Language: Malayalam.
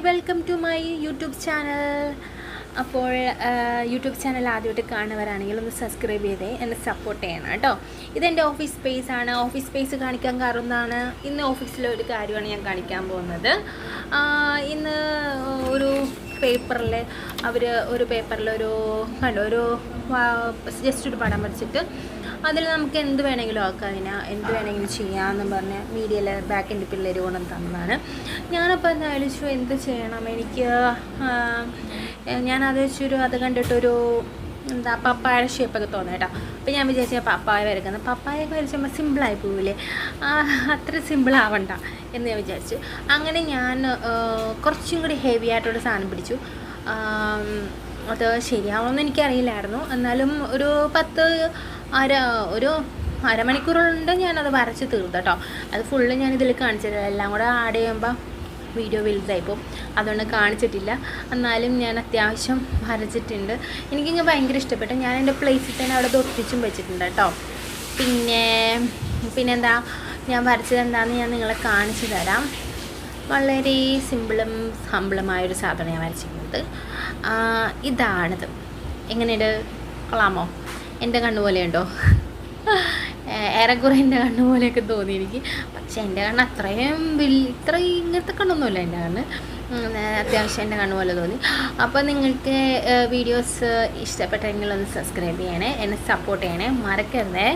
Welcome to my YouTube channel. അപ്പോൾ യൂട്യൂബ് ചാനൽ ആദ്യമായിട്ട് കാണുന്നവരാണെങ്കിൽ ഒന്ന് സബ്സ്ക്രൈബ് ചെയ്തേ എന്നെ സപ്പോർട്ട് ചെയ്യണം കേട്ടോ. ഇതെൻ്റെ ഓഫീസ് സ്പേസ് ആണ്. ഓഫീസ് സ്പേസ് കാണിക്കാൻ കാരണമാണ് ഇന്ന് ഓഫീസിലെ ഒരു കാര്യമാണ് ഞാൻ കാണിക്കാൻ പോകുന്നത്. ഇന്ന് ഒരു പേപ്പറിൽ ഒരു കണ്ടോ ഒരു ജസ്റ്റ് ഒരു പടം വരച്ചിട്ട് അതിൽ നമുക്ക് എന്ത് വേണമെങ്കിലും ആക്കാം, എന്ത് വേണമെങ്കിലും ചെയ്യാമെന്ന് പറഞ്ഞ് മീഡിയയിൽ ബാക്ക് എൻ്റെ പിള്ളേർ കൊണ്ടുവന്ന് തന്നതാണ്. ഞാനപ്പോൾ എന്താ ആലോചിച്ചു എന്ത് ചെയ്യണം, എനിക്ക് ഞാനത് വെച്ചൊരു അത് കണ്ടിട്ടൊരു പപ്പായ ഷേപ്പൊക്കെ തോന്നി കേട്ടോ. അപ്പോൾ ഞാൻ വിചാരിച്ച പപ്പായ വരയ്ക്കുന്നത് പപ്പായൊക്കെ വരച്ചുമ്പോൾ സിമ്പിളായി പോവില്ലേ, അത്ര സിമ്പിളാവണ്ട എന്ന് ഞാൻ വിചാരിച്ചു. അങ്ങനെ ഞാൻ കുറച്ചും കൂടി ഹെവി ആയിട്ടൊരു സാധനം പിടിച്ചു. അത് ശരിയാവുമെന്ന് എനിക്കറിയില്ലായിരുന്നു. എന്നാലും ഒരു അരമണിക്കൂറുകൊണ്ട് ഞാനത് വരച്ച് തീർത്തു കേട്ടോ. അത് ഫുള്ള് ഞാനിതിൽ കാണിച്ചിട്ടില്ല, എല്ലാം കൂടെ ആഡ് ചെയ്യുമ്പോൾ വീഡിയോ വലുതായിപ്പോൾ അതുകൊണ്ട് കാണിച്ചിട്ടില്ല. എന്നാലും ഞാൻ അത്യാവശ്യം വരച്ചിട്ടുണ്ട്. എനിക്കിങ്ങനെ ഭയങ്കര ഇഷ്ടപ്പെട്ടു. ഞാൻ എൻ്റെ പ്ലേസിൽ തന്നെ അവിടെ ഒട്ടിച്ചും വെച്ചിട്ടുണ്ട് കേട്ടോ. പിന്നെന്താ ഞാൻ വരച്ചത് എന്താണെന്ന് ഞാൻ നിങ്ങളെ കാണിച്ചു തരാം. വളരെ സിമ്പിളും ഹമ്പിളുമായൊരു സാധനം ഞാൻ വരച്ചിരിക്കുന്നത്. ഇതാണിത്. എങ്ങനെയുണ്ട്, കൊള്ളാമോ? എൻ്റെ കണ്ണുപോലെയുണ്ടോ? ഏറെക്കുറെ എൻ്റെ കണ്ണ് പോലെയൊക്കെ തോന്നി എനിക്ക്. പക്ഷേ എൻ്റെ കണ്ണ് ഇങ്ങനത്തെ കണ്ണൊന്നുമില്ല. എൻ്റെ കണ്ണ് അത്യാവശ്യം എൻ്റെ കണ്ണ് പോലെ തോന്നി. അപ്പോൾ നിങ്ങൾക്ക് വീഡിയോസ് ഇഷ്ടപ്പെട്ടെങ്കിൽ ഒന്ന് സബ്സ്ക്രൈബ് ചെയ്യണേ, എന്നെ സപ്പോർട്ട് ചെയ്യണേ, മറക്കരുതേ.